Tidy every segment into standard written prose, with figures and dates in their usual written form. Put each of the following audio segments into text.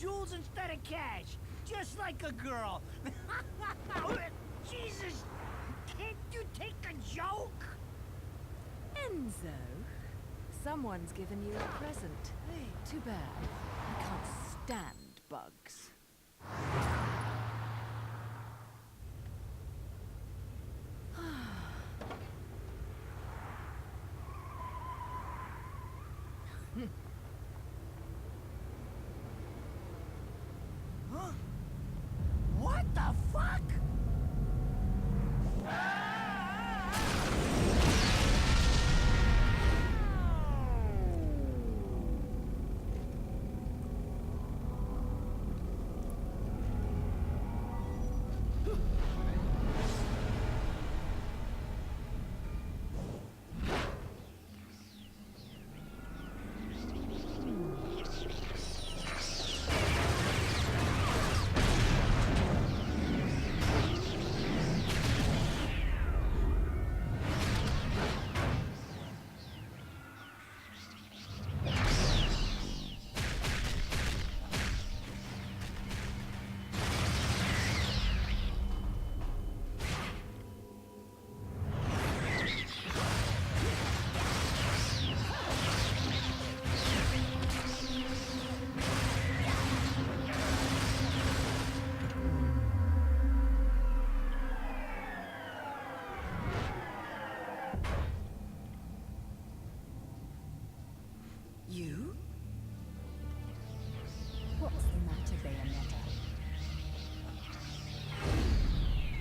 jewels instead of cash, just like a girl. Jesus, can't you take a joke? Enzo, someone's given you a present. Hey, too bad. I can't stand bugs. Huh? What the fuck? You? What's the matter, Bayonetta?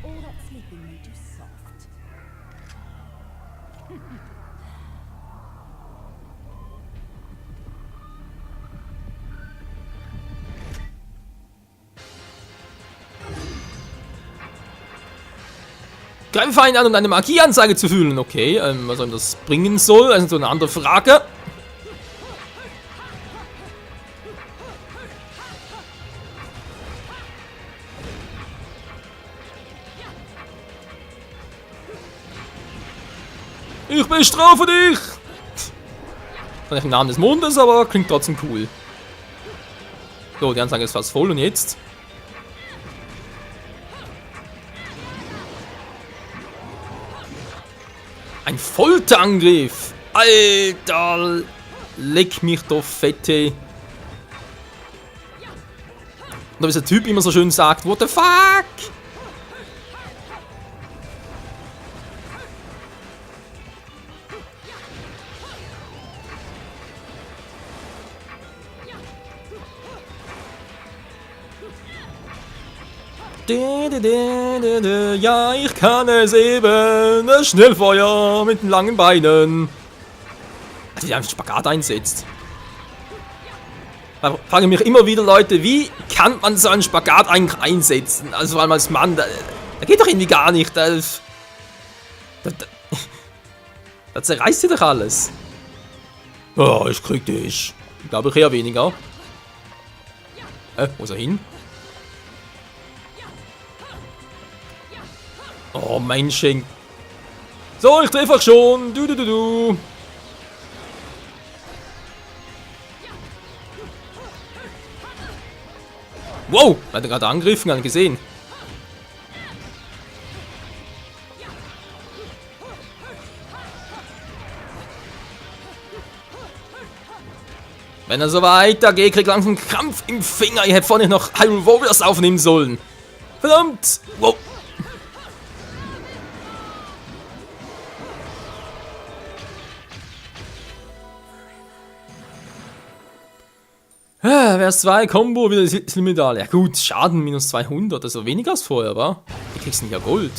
All that sleeping made you soft. Greife Feind an, um eine Magieanzeige zu fühlen. Okay, was soll das bringen soll? Also so eine andere Frage. Ich bestrafe dich! Das ist im Namen des Mondes, aber klingt trotzdem cool. So, die Anzeige ist fast voll und jetzt? Ein Folterangriff! Alter! Leck mich doch fette! Und wie der Typ immer so schön sagt, what the fuck? Ja, ich kann es eben. Das Schnellfeuer mit den langen Beinen. Also, die einfach Spagat einsetzt. Da fragen mich immer wieder Leute, wie kann man so einen Spagat eigentlich einsetzen? Also, vor allem als Mann, da geht doch irgendwie gar nicht. Da zerreißt dir doch alles. Oh, ich krieg dich. Ich glaube, ich eher weniger. Wo ist er hin? Oh, mein Schenk. So, ich treffe auch schon. Du. Wow, hat er gerade angegriffen, gar nicht gesehen. Wenn er so weitergeht, kriegt er langsam einen Krampf im Finger. Ich hätte vorhin noch Hyrule Warriors aufnehmen sollen. Verdammt. Wow. Vers2 Combo, wieder das Limidal. Ja gut, Schaden minus 200, also weniger als vorher, wa? Du kriegst nicht ja Gold.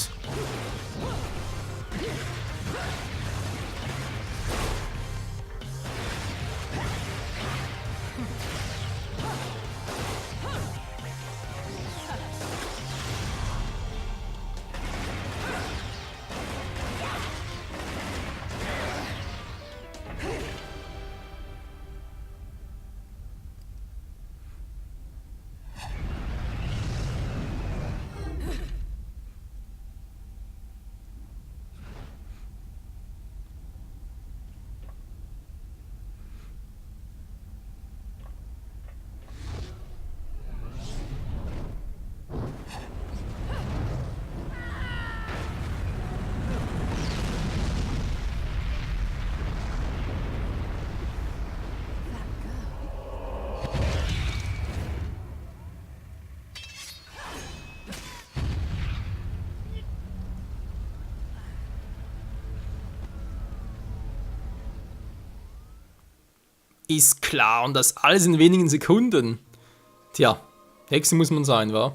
Ist klar, und das alles in wenigen Sekunden. Tja, Hexe muss man sein, wa?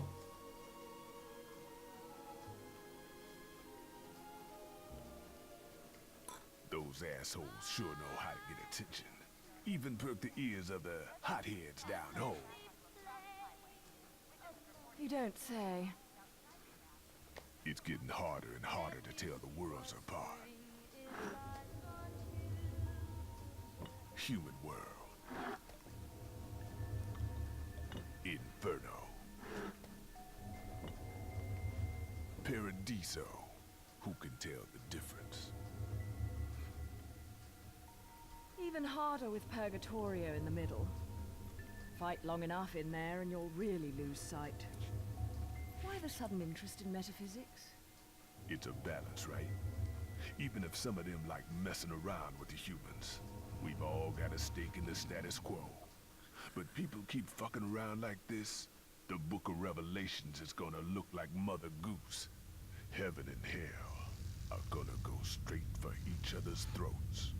Those assholes sure know how to get attention. Even perk the ears of the hotheads down home. You don't say. It's getting harder and harder to tell the worlds apart. Human world. Inferno. Paradiso. Who can tell the difference? Even harder with Purgatorio in the middle. Fight long enough in there and you'll really lose sight. Why the sudden interest in metaphysics? It's a balance, right? Even if some of them like messing around with the humans, we've all got a stake in the status quo. But people keep fucking around like this, the Book of Revelations is gonna look like Mother Goose. Heaven and hell are gonna go straight for each other's throats.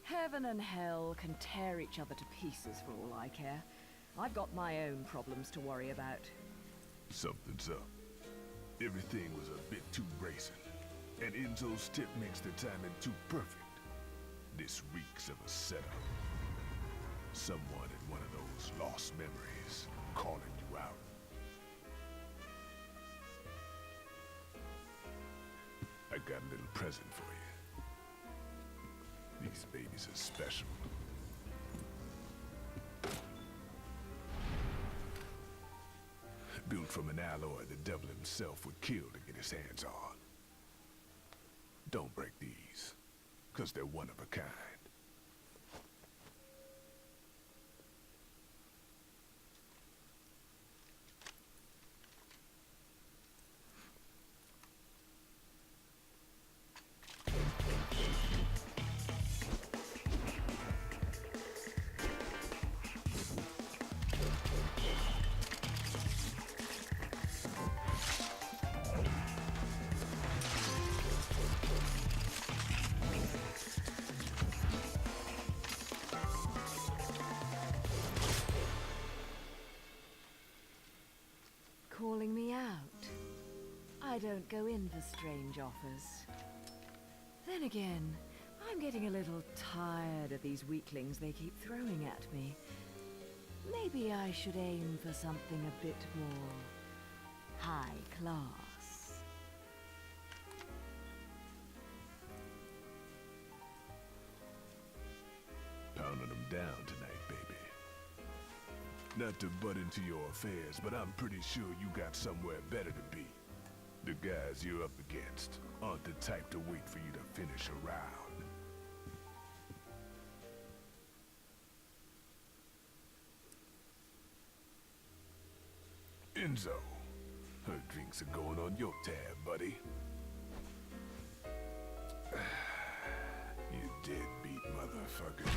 Heaven and hell can tear each other to pieces for all I care. I've got my own problems to worry about. Something's up. Everything was a bit too bracing, and Enzo's tip makes the timing too perfect. This reeks of a setup. Someone in one of those lost memories calling you out. I got a little present for you. These babies are special. Built from an alloy the devil himself would kill to get his hands on. Don't break these, 'cause they're one of a kind. Calling me out. I don't go in for strange offers. Then again, I'm getting a little tired of these weaklings they keep throwing at me. Maybe I should aim for something a bit more high class. Pounding them down tonight, baby. Not to butt into your affairs, but I'm pretty sure you got somewhere better to be. The guys you're up against aren't the type to wait for you to finish a round. Enzo, her drinks are going on your tab, buddy. You deadbeat motherfucker.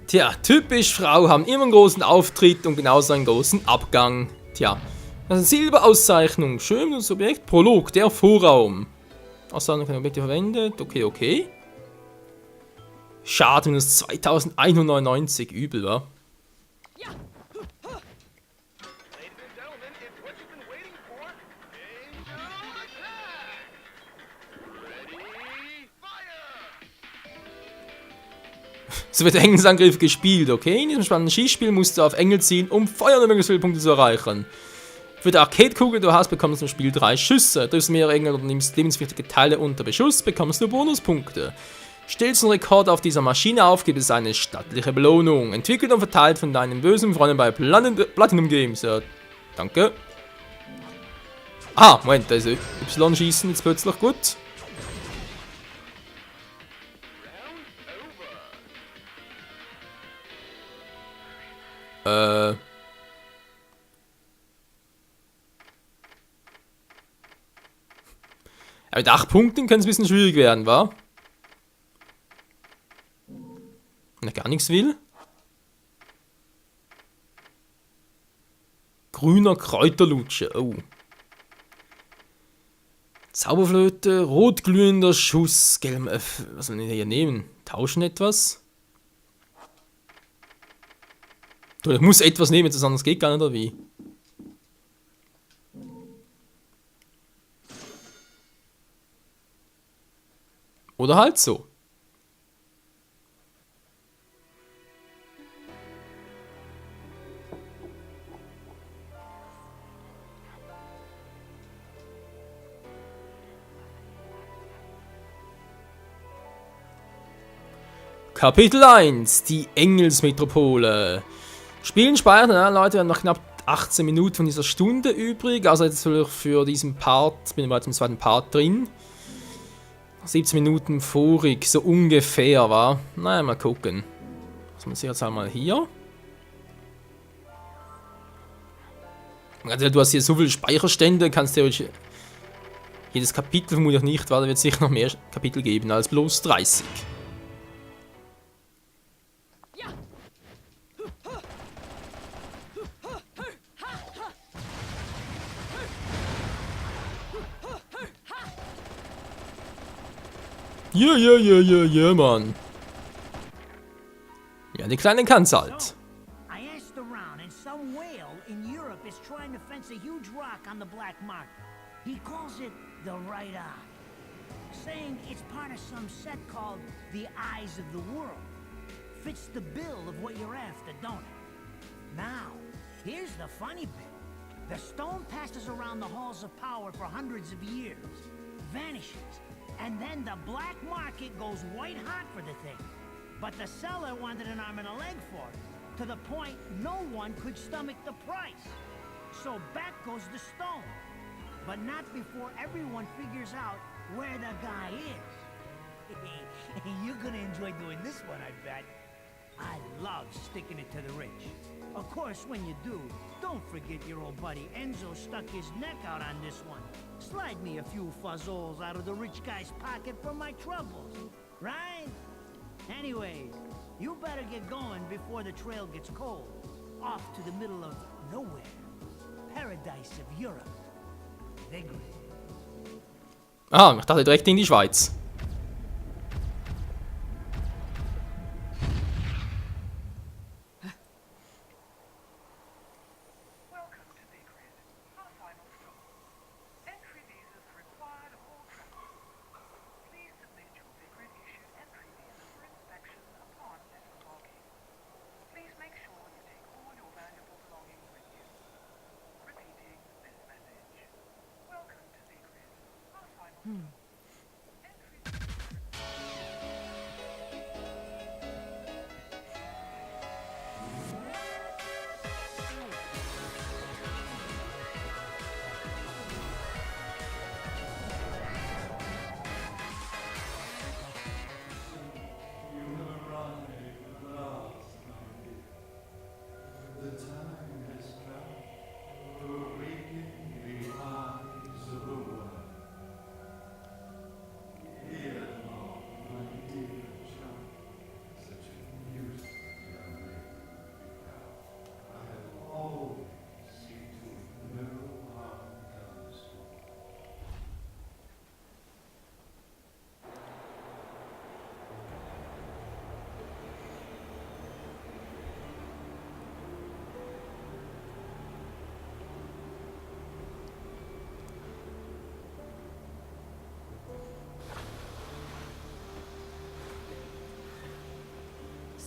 Tja, typisch Frau, haben immer einen großen Auftritt und genauso einen großen Abgang. Tja, das ist eine Silberauszeichnung. Schön, das Objekt. Prolog, der Vorraum. Auszeichnung von Objekte verwendet. Okay. Schade, minus 2199. Übel, wa? So wird der Engelsangriff gespielt, okay? In diesem spannenden Schießspiel musst du auf Engel ziehen, um Feuer und möglichst viele Punkte zu erreichen. Für die Arcade-Kugel, die du hast, bekommst du im Spiel 3 Schüsse. Triffst mehrere Engel oder nimmst lebenswichtige Teile unter Beschuss, bekommst du Bonuspunkte. Stellst du einen Rekord auf dieser Maschine auf, gibt es eine stattliche Belohnung. Entwickelt und verteilt von deinen bösen Freunden bei Platinum Games. Ja, danke. Ah, Moment, da ist Y-Schießen jetzt plötzlich gut. Ja, mit 8 Punkten kann es ein bisschen schwierig werden, wa? Wenn er gar nichts will. grüner Kräuterlutsche. Oh. Zauberflöte, rotglühender Schuss, gelb. Was soll ich hier nehmen? Tauschen etwas? Du, ich muss etwas nehmen, das anders geht gar nicht, oder wie? Oder halt so. Kapitel 1, die Engelsmetropole. Spielen speichern, ja, Leute, wir haben noch knapp 18 Minuten von dieser Stunde übrig. Also jetzt für diesen Part, bin ich bereits im zweiten Part drin. 17 Minuten vorig, so ungefähr, war. Naja, mal gucken. Also man sieht jetzt einmal hier. Also, du hast hier so viele Speicherstände, kannst du jedes Kapitel vermutlich nicht, weil da wird es sicher noch mehr Kapitel geben als bloß 30. Ja, Mann. Ja, die Kleine kann's halt. I asked around, and some whale in Europe is trying to fence a huge rock on the black market. He calls it the right eye, saying it's part of some set called the Eyes of the World. Fits the bill of what you're after, don't it? Now, here's the funny bit. The stone passes around the halls of power for hundreds of years, vanishes, and then the black market goes white hot for the thing. But the seller wanted an arm and a leg for it, to the point no one could stomach the price. So back goes the stone. But not before everyone figures out where the guy is. You're gonna enjoy doing this one, I bet. I love sticking it to the rich. Of course, when you do, don't forget your old buddy Enzo stuck his neck out on this one. Slide me a few fuzzoles out of the rich guy's pocket for my troubles, right? Anyway, you better get going before the trail gets cold. Off to the middle of nowhere. Paradise of Europe. Vigrid. Ah, ich dachte direkt in die Schweiz.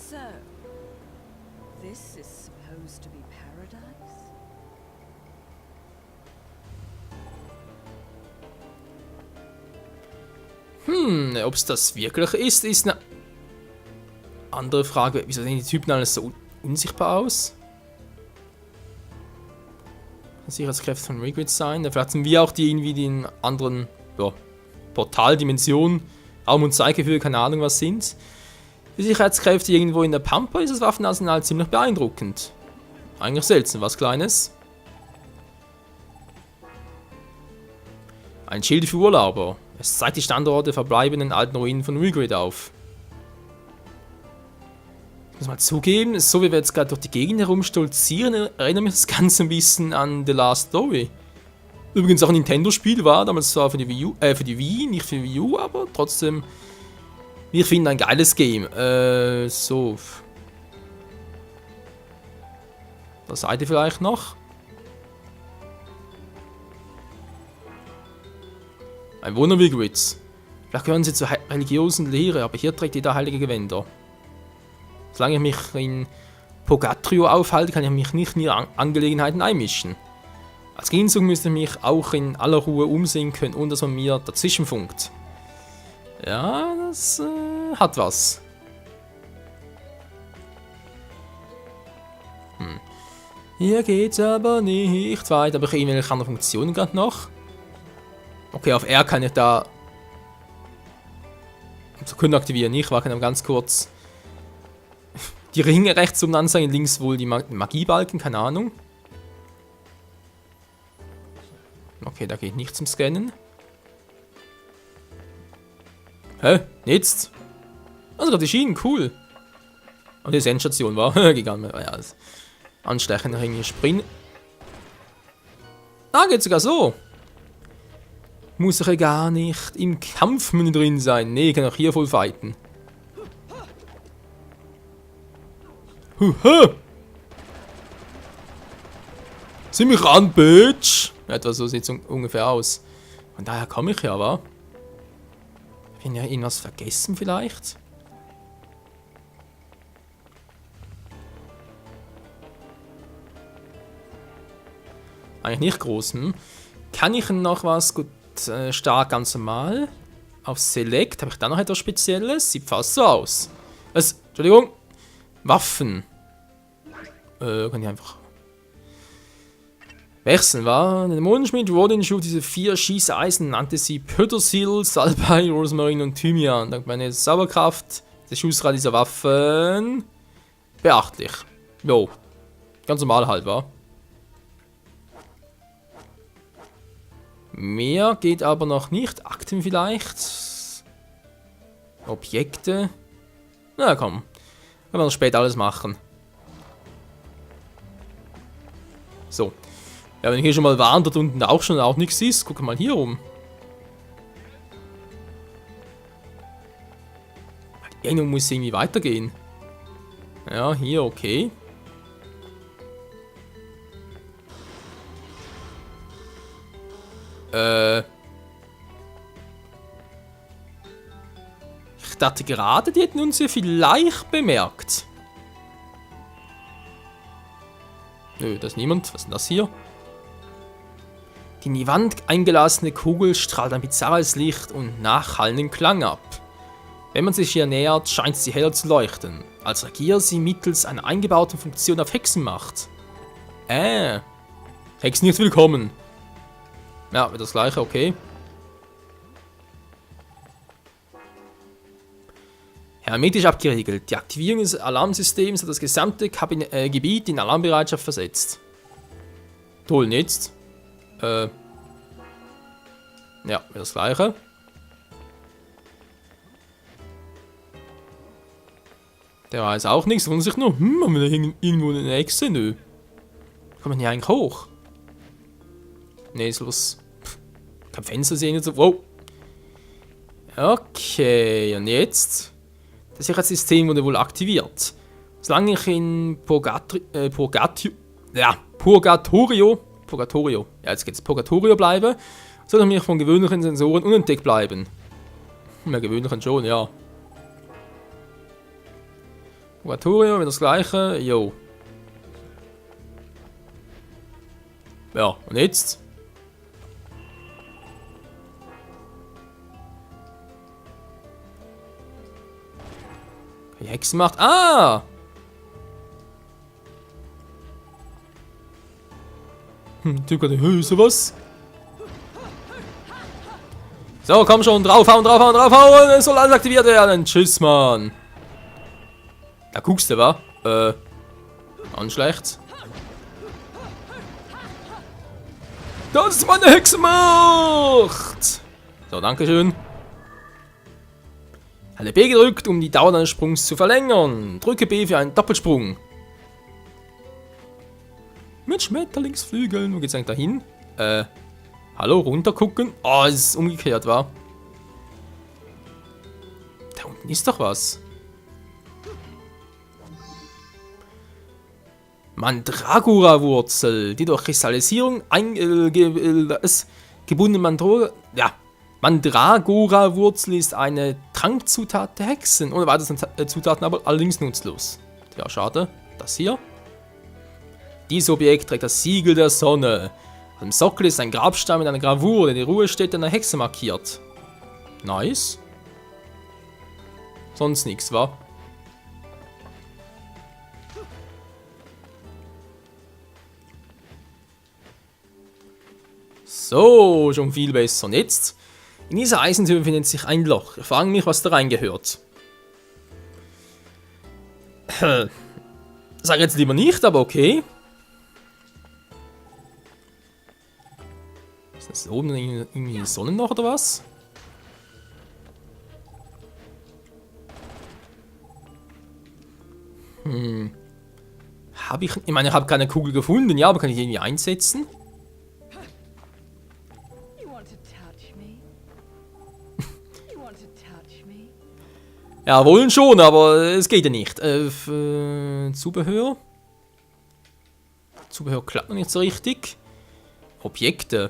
So, this is supposed to be paradise? Ob es das wirklich ist eine andere Frage. Wieso sehen die Typen alles so unsichtbar aus? Sicherheitskräfte von Rigrid sein. Vielleicht sind wir auch die irgendwie die in anderen Portaldimensionen, Raum- und Zeitgefühl, keine Ahnung was sind. Die Sicherheitskräfte irgendwo in der Pampa ist das Waffenarsenal ziemlich beeindruckend. Eigentlich selten, was Kleines. Ein Schild für Urlauber. Es zeigt die Standorte verbleibenden alten Ruinen von Rigrid auf. Muss mal zugeben, so wie wir jetzt gerade durch die Gegend herumstolzieren, erinnert mich das Ganze ein bisschen an The Last Story. Übrigens auch ein Nintendo-Spiel war, damals zwar für die Wii, nicht für die Wii U, aber trotzdem, wir finden ein geiles Game. So. Da seid ihr vielleicht noch. Ein Wunderwigwitz. Vielleicht gehören sie zur religiösen Lehre, aber hier trägt jeder heilige Gewänder. Solange ich mich in Purgatorio aufhalte, kann ich mich nicht in ihre Angelegenheiten einmischen. Als Gegenzug müsste ich mich auch in aller Ruhe umsehen können, ohne dass man mir dazwischen funkt. Ja, das hat was. Hier geht's aber nicht weiter. Aber ich habe irgendwelche andere Funktionen gerade noch. Okay, auf R kann ich da Sekunde aktivieren. Ich warte noch ganz kurz. Die Ringe rechts oben anzeigen, links wohl die Magiebalken, keine Ahnung. Okay, da geht nichts zum Scannen. Hä? Jetzt? Also gerade die Schienen, cool. Und die Endstation war gegangen. Ja, das anstechende Ringe springen. Ah, geht sogar so. Muss ich ja gar nicht im Kampfmenü drin sein. Nee, ich kann auch hier voll fighten. Huhu! Sieh mich an, Bitch! Etwa so sieht es ungefähr aus. Von daher komme ich ja, wa? Bin ja irgendwas vergessen vielleicht? Eigentlich nicht groß, hm? Kann ich noch was? Gut, Start ganz normal. Auf Select habe ich da noch etwas Spezielles. Sieht fast so aus. Entschuldigung. Waffen. Kann ich einfach wechseln, war? Der Mondschmied Rodin schuf diese 4 Schießeisen, nannte sie Petersil, Salbei, Rosmarin und Thymian. Dank meiner Zauberkraft, der Schussrad dieser Waffen beachtlich. Jo. Ganz normal halt, war. Mehr geht aber noch nicht. Akten vielleicht. Objekte. Na komm. Können wir noch später alles machen. So. Ja, wenn ich hier schon mal war und dort unten auch nichts ist, guck mal hier rum. Irgendwo muss es irgendwie weitergehen. Ja, hier, okay. Ich dachte gerade, die hätten uns ja vielleicht bemerkt. Nö, da ist niemand. Was ist denn das hier? Die in die Wand eingelassene Kugel strahlt ein bizarres Licht und nachhallenden Klang ab. Wenn man sich ihr nähert, scheint sie heller zu leuchten, als reagiert sie mittels einer eingebauten Funktion auf Hexenmacht. Hexen nicht willkommen. Ja, das gleiche, okay. Hermetisch abgeriegelt. Die Aktivierung des Alarmsystems hat das gesamte Gebiet in Alarmbereitschaft versetzt. Toll, jetzt. Ja, das gleiche. Der weiß auch nichts. Und sich nur, haben wir da irgendwo eine Hexe? Nö. Kommt man hier eigentlich hoch? Nee, ist los. Kein Fenster sehen und so. Wow. Okay, und jetzt? Das Sicherheitssystem wurde wohl aktiviert. Solange ich in Purgatorio, ja jetzt geht's, Purgatorio bleibe, soll ich mir von gewöhnlichen Sensoren unentdeckt bleiben. Mehr gewöhnlichen schon, ja. Purgatorio, wieder das gleiche, jo. Ja, und jetzt? Die Hexe macht. Ah! Typ hat eine was? So, komm schon, draufhauen, draufhauen, draufhauen! Es soll alles aktiviert werden! Tschüss, Mann! Da guckst du, wa? Ganz schlecht. Das ist meine Hexenmacht! So, dankeschön. Halte B gedrückt, um die Dauer deines Sprungs zu verlängern. Drücke B für einen Doppelsprung. Mit Schmetterlingsflügeln. Wo geht's eigentlich dahin? Hallo, runtergucken. Oh, es ist umgekehrt, wa? Da unten ist doch was. Mandragora-Wurzel, die durch Kristallisierung gebundene Mandragora-Wurzel ist eine Trankzutat der Hexen. Ohne weitere Zutaten, aber allerdings nutzlos. Ja, schade. Das hier. Dieses Objekt trägt das Siegel der Sonne. Am Sockel ist ein Grabstein mit einer Gravur, der die Ruhestätte einer Hexe markiert. Nice. Sonst nichts, wa? So, schon viel besser. Und jetzt? In dieser Eisentür befindet sich ein Loch. Ich frage mich, was da reingehört. Sag jetzt lieber nicht, aber okay. Ist das oben irgendwie die Sonne noch oder was? Ich meine, ich habe keine Kugel gefunden, ja, aber kann ich die irgendwie einsetzen? Ja, wollen schon, aber es geht ja nicht. Zubehör. Zubehör klappt noch nicht so richtig. Objekte.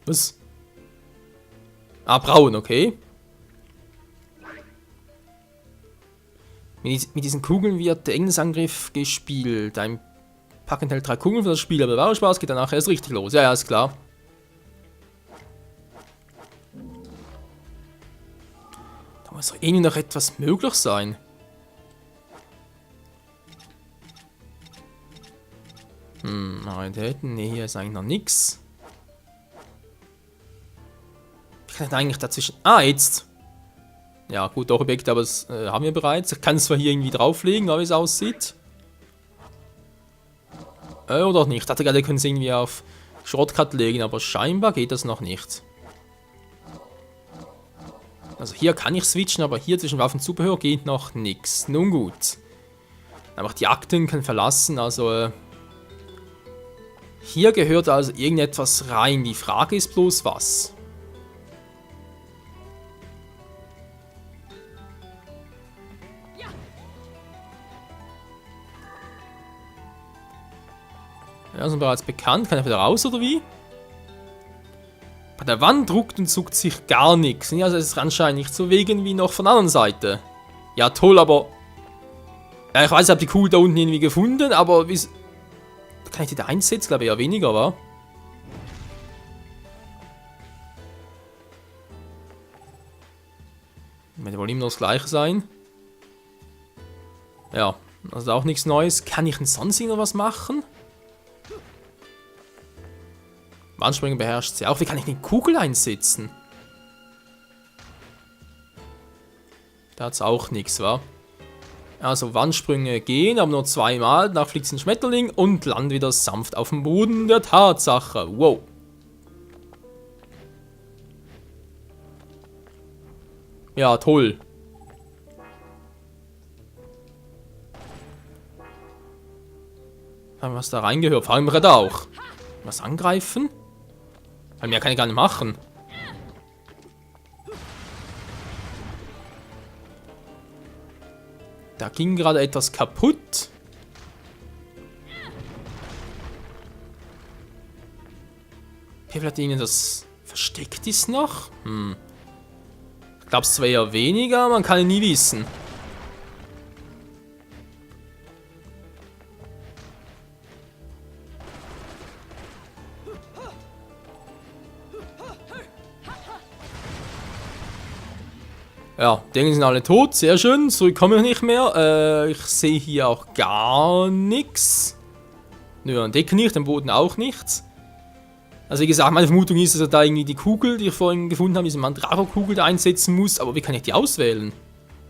Was? Ah, braun, okay. Mit diesen Kugeln wird der Engelsangriff gespielt. Ein Pack enthält 3 Kugeln für das Spiel, aber der wahre Spaß geht danach erst richtig los. Ja, ja, ist klar. Da muss doch irgendwie noch etwas möglich sein. Raritäten. Ne, hier ist eigentlich noch nichts. Ich kann eigentlich dazwischen... Ah, jetzt! Ja, gut, doch Objekte, aber das haben wir bereits. Ich kann es zwar hier irgendwie drauflegen, aber wie es aussieht. Oder auch nicht. Ich dachte gerade, wir können es irgendwie auf Shortcut legen, aber scheinbar geht das noch nicht. Also hier kann ich switchen, aber hier zwischen Waffenzubehör geht noch nichts. Nun gut. Einfach die Akten können verlassen, also... hier gehört also irgendetwas rein. Die Frage ist bloß, was? Ja, sind bereits bekannt. Kann er wieder raus, oder wie? Bei der Wand druckt und zuckt sich gar nichts. Ja, also es ist anscheinend nicht so wegen wie noch von der anderen Seite. Ja, toll, aber... ja, ich weiß, ich habe die Kugel da unten irgendwie gefunden, aber wie... kann ich die da einsetzen? Glaube ich eher weniger, wa? Wird wohl immer noch das gleiche sein. Ja, also auch nichts Neues. Kann ich denn sonst noch was machen? Wandspringen beherrscht sie auch. Wie kann ich eine Kugel einsetzen? Da hat es auch nichts, wa? Also Wandsprünge gehen, aber nur 2-mal. Danach fliegt ein Schmetterling und landet wieder sanft auf dem Boden der Tatsache. Wow. Ja, toll. Haben wir was da reingehört? Fragen wir da auch. Was angreifen? Mehr kann ich gar nicht machen. Da ging gerade etwas kaputt. Hier vielleicht ihnen das versteckt ist noch. Ich glaube es zwar eher weniger, man kann nie wissen. Ja, die sind alle tot, sehr schön. Zurück kommen wir nicht mehr. Ich sehe hier auch gar nichts. Nö, an Decken nicht, am Boden auch nichts. Also wie gesagt, meine Vermutung ist, dass er da irgendwie die Kugel, die ich vorhin gefunden habe, diese Mandragora-Kugel da einsetzen muss. Aber wie kann ich die auswählen?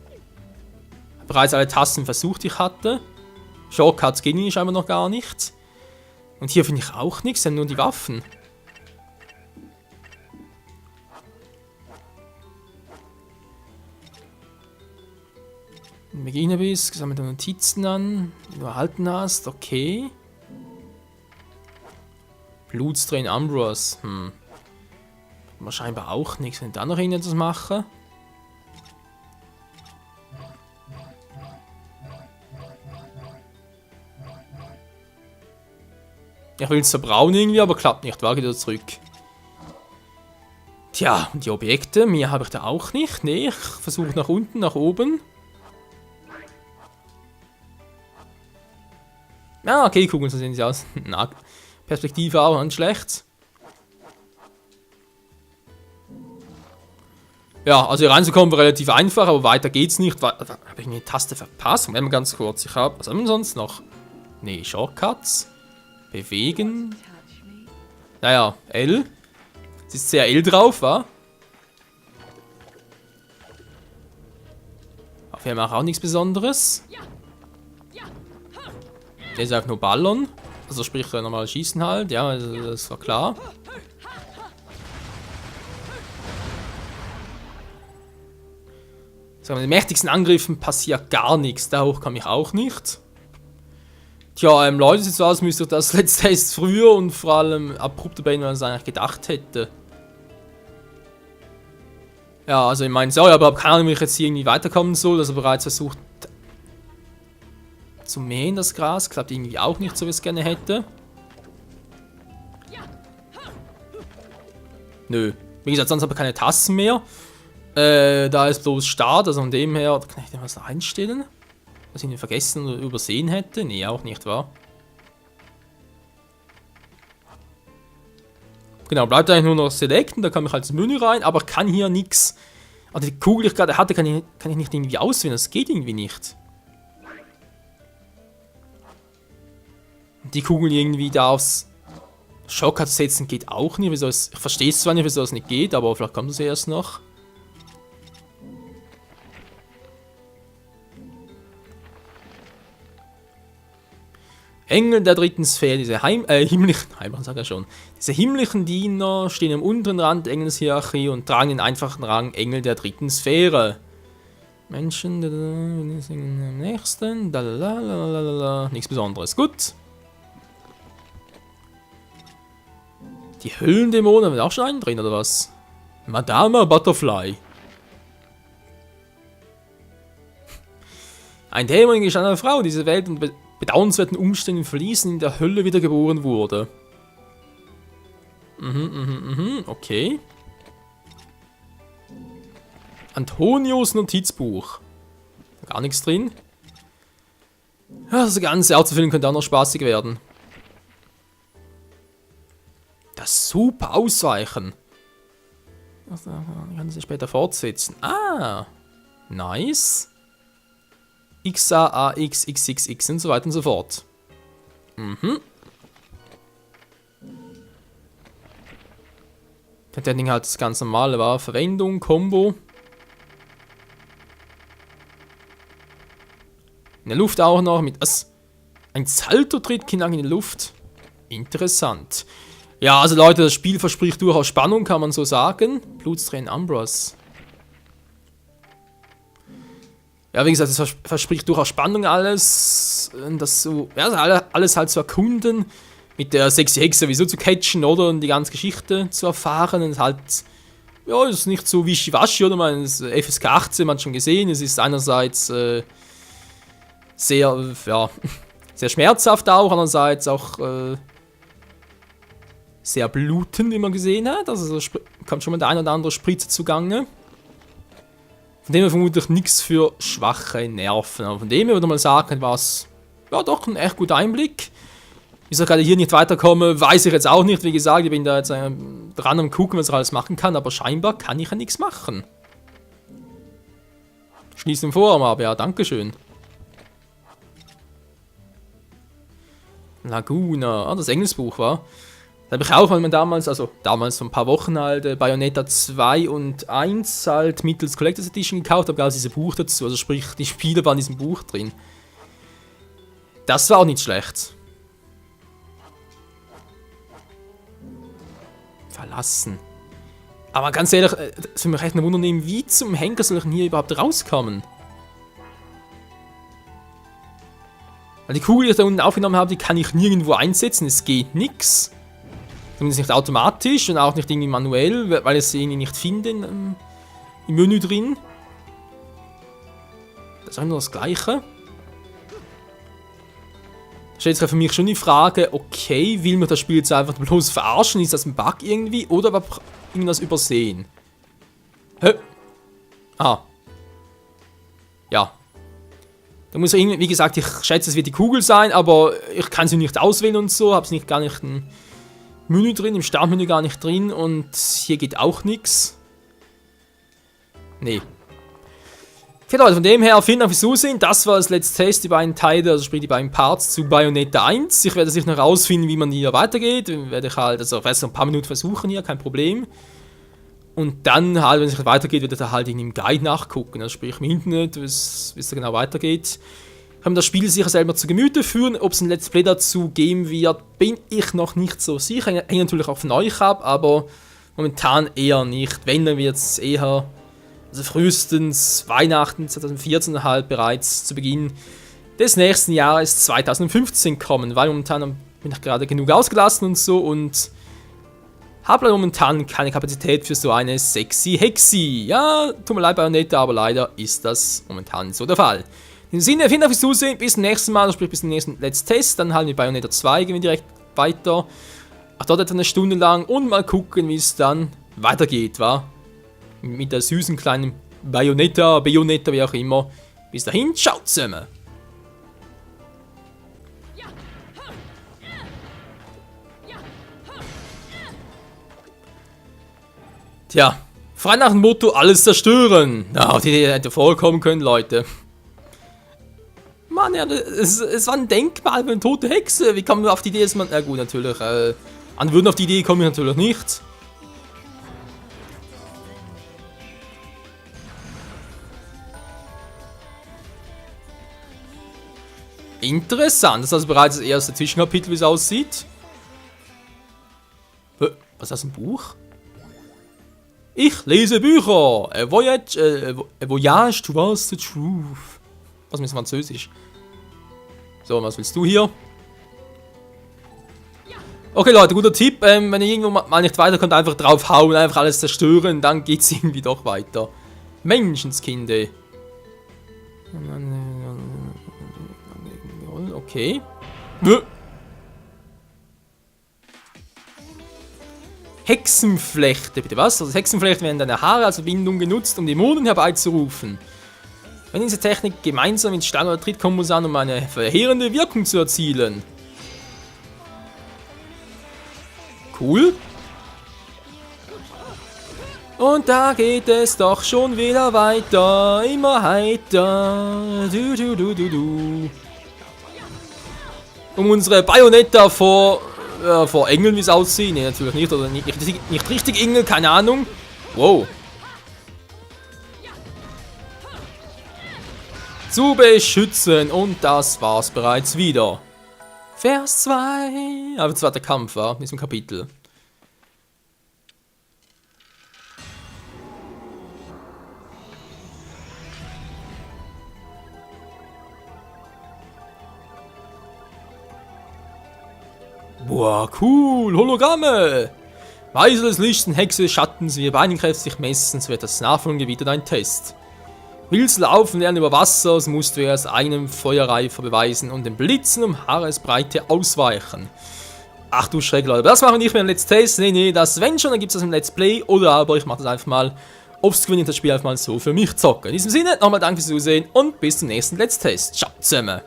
Ich habe bereits alle Tasten versucht, die ich hatte. Shortcuts gehen scheinbar noch gar nicht. Und hier finde ich auch nichts, sondern nur die Waffen. Beginnerbiss, gesammelte Notizen an, die du erhalten hast, okay. Blutstrain Ambrose, Wahrscheinlich auch nichts, wenn da noch irgendetwas machen. Ich will es verbrauen irgendwie, aber klappt nicht. Wage wieder zurück. Tja, und die Objekte, mehr habe ich da auch nicht. Nee, ich versuche nach unten, nach oben. Ah, okay, gucken, so sehen sie aus. Na, Perspektive auch nicht schlecht. Ja, also hier reinzukommen war relativ einfach, aber weiter geht's nicht. Habe ich eine Taste verpasst? Moment mal ganz kurz. Ich habe, was haben wir sonst noch? Nee, Shortcuts. Bewegen. Naja, L. Es ist sehr L drauf, wa? Auf jeden Fall auch nichts Besonderes. Der ist auch nur Ballon. Also sprich normal schießen halt. Ja, also das war klar. So, mit den mächtigsten Angriffen passiert gar nichts. Da hoch kam ich auch nicht. Tja, Leute, sieht so aus, müsste ich das letzte Test früher und vor allem abrupter beenden, als ich eigentlich gedacht hätte. Ja, also ich meine, so, aber ich habe keine Ahnung, wie ich jetzt hier irgendwie weiterkommen soll. Also bereits versucht zu mähen, das Gras. Klappt irgendwie auch nicht so, wie ich es gerne hätte. Nö. Wie gesagt, sonst habe ich keine Tasten mehr. Da ist bloß Start, also von dem her, da kann ich denn was einstellen? Was ich nicht vergessen oder übersehen hätte? Nee, auch nicht, wahr? Genau, bleibt eigentlich nur noch Selecten, da kann ich halt ins Menü rein, aber kann hier nichts. Also die Kugel, die ich gerade hatte, kann ich nicht irgendwie auswählen, das geht irgendwie nicht. Die Kugel irgendwie da aufs Shortcut setzen geht auch nicht. Wieso ich verstehe es zwar nicht, wieso es nicht geht, aber vielleicht kommt es erst noch. Engel der dritten Sphäre, diese himmlischen Diener stehen am unteren Rand der Engelshierarchie und tragen den einfachen Rang Engel der dritten Sphäre. Menschen, am nächsten, nichts Besonderes, gut. Die Höllendämonen haben wir auch schon einen drin, oder was? Madame Butterfly. Ein Dämon in Gestalt einer Frau, die diese Welt und bedauernswerten Umständen verließen, in der Hölle wiedergeboren wurde. Okay. Antonios Notizbuch. Gar nichts drin. Ja, das Ganze auszufüllen könnte auch noch spaßig werden. Das super Ausweichen. Das kann sich später fortsetzen. Ah, nice. XAAX, XXX und so weiter und so fort. Das Ding halt das ganz normale war. Verwendung, Combo. In der Luft auch noch mit. Ein Salto-Tritt in die Luft. Interessant. Ja, also Leute, das Spiel verspricht durchaus Spannung, kann man so sagen. Blutstrain Ambrose. Ja, wie gesagt, es verspricht durchaus Spannung alles. Das so, ja, alles halt zu erkunden. Mit der sexy Hexe sowieso zu catchen, oder? Und die ganze Geschichte zu erfahren. Und halt, ja, es ist nicht so wischiwaschi, oder? Man, das FSK 18, man hat schon gesehen. Es ist einerseits sehr, ja, sehr schmerzhaft auch. Andererseits auch sehr blutend, wie man gesehen hat. Also kommt schon mal der ein oder andere Spritze zugange. Von dem her vermutlich nichts für schwache Nerven. Aber von dem her würde man sagen, war es ja doch ein echt guter Einblick. Wieso ich gerade hier nicht weiterkomme, weiß ich jetzt auch nicht. Wie gesagt, ich bin da jetzt dran am gucken, was ich alles machen kann. Aber scheinbar kann ich ja nichts machen. Schließt im Forum ab, ja, dankeschön. Laguna, das Engelsbuch war. Da habe ich auch, weil man damals vor ein paar Wochen halt Bayonetta 2 und 1 halt mittels Collectors Edition gekauft habe, gab es dieses Buch dazu, also sprich, die Spiele waren in diesem Buch drin. Das war auch nicht schlecht. Verlassen. Aber ganz ehrlich, das würde mich echt wundern, wie zum Henker soll ich denn hier überhaupt rauskommen? Weil die Kugel, die ich da unten aufgenommen habe, die kann ich nirgendwo einsetzen. Es geht nichts. Zumindest nicht automatisch und auch nicht irgendwie manuell, weil ich es irgendwie nicht finde im Menü drin. Das ist auch nur das Gleiche. Da stellt sich für mich schon die Frage, okay, will mir das Spiel jetzt einfach bloß verarschen? Ist das ein Bug irgendwie? Oder war irgendwas übersehen? Hä? Ah. Ja. Da muss irgendwie, wie gesagt, ich schätze, es wird die Kugel sein, aber ich kann sie nicht auswählen und so. Habe es gar nicht im Menü drin, im Startmenü gar nicht drin und hier geht auch nichts. Nee. Okay, Leute, von dem her, vielen Dank fürs Zusehen. Das war das Let's Test, die beiden Teile, also sprich die beiden Parts zu Bayonetta 1. Ich werde sicher noch rausfinden, wie man hier weitergeht. Werde ich halt, also ich werde es noch ein paar Minuten versuchen hier, kein Problem. Und dann halt, wenn es nicht weitergeht, werde ich halt in dem Guide nachgucken. Also sprich im Internet, wie es da genau weitergeht. Ich habe das Spiel sicher selber zu Gemüte führen. Ob es ein Let's Play dazu geben wird, bin ich noch nicht so sicher. Hängt natürlich auch von euch ab, aber momentan eher nicht. Wenn, dann wird es eher, also frühestens Weihnachten 2014 halt bereits zu Beginn des nächsten Jahres 2015 kommen. Weil momentan bin ich gerade genug ausgelassen und so und habe momentan keine Kapazität für so eine sexy Hexi. Ja, tut mir leid, Bayonetta, aber leider ist das momentan so der Fall. In diesem Sinne, vielen Dank fürs Zusehen. Bis zum nächsten Mal, sprich bis zum nächsten Let's Test. Dann halt mit Bayonetta 2 gehen wir direkt weiter. Auch dort etwa eine Stunde lang und mal gucken, wie es dann weitergeht, wa? Mit der süßen kleinen Bayonetta, wie auch immer. Bis dahin, ciao zusammen. Tja, frei nach dem Motto, alles zerstören. Na, auf die Idee hätte vorkommen können, Leute. Mann, ja, es war ein Denkmal für eine tote Hexe. Wie kann man auf die Idee, dass man... Na gut, natürlich, an Würden auf die Idee komme ich natürlich nicht. Interessant, das ist also bereits das erste Zwischenkapitel, wie es aussieht. Was ist das, ein Buch? Ich lese Bücher. A voyage towards the truth. Was ist Französisch? So, was willst du hier? Okay, Leute, guter Tipp. Wenn ihr irgendwo mal nicht weiterkommt, einfach draufhauen, einfach alles zerstören, dann geht's irgendwie doch weiter. Menschenskinde. Okay. Hexenflechte, bitte was? Also Hexenflechte werden deine Haare als Verbindung genutzt, um Dämonen herbeizurufen. Wenn diese Technik gemeinsam ins Stand oder tritt, kommt man an, um eine verheerende Wirkung zu erzielen. Cool. Und da geht es doch schon wieder weiter, immer heiter. Um unsere Bayonetta vor Engeln, wie es aussieht. Nee, natürlich nicht. Oder nicht richtig Engel, keine Ahnung. Wow. Zu beschützen. Und das war's bereits wieder. Vers 2. Aber das war der Kampf, war in diesem Kapitel. Boah, cool, Hologramme! Weise des Lichts und Hexe des Schattens, wie ihr Beinenkräfte sich messen, so wird das nachfolgende wieder dein Test. Willst laufen lernen über Wasser, so musst du erst einem Feuereifer beweisen und den Blitzen um Haaresbreite ausweichen. Ach du Schreck, Leute, das machen wir nicht mehr im Let's Test, nee, das wenn schon, dann gibt es das im Let's Play, oder aber ich mache das einfach mal, offscreen das Spiel einfach mal so für mich zocken. In diesem Sinne, nochmal danke fürs Zusehen und bis zum nächsten Let's Test. Ciao zusammen!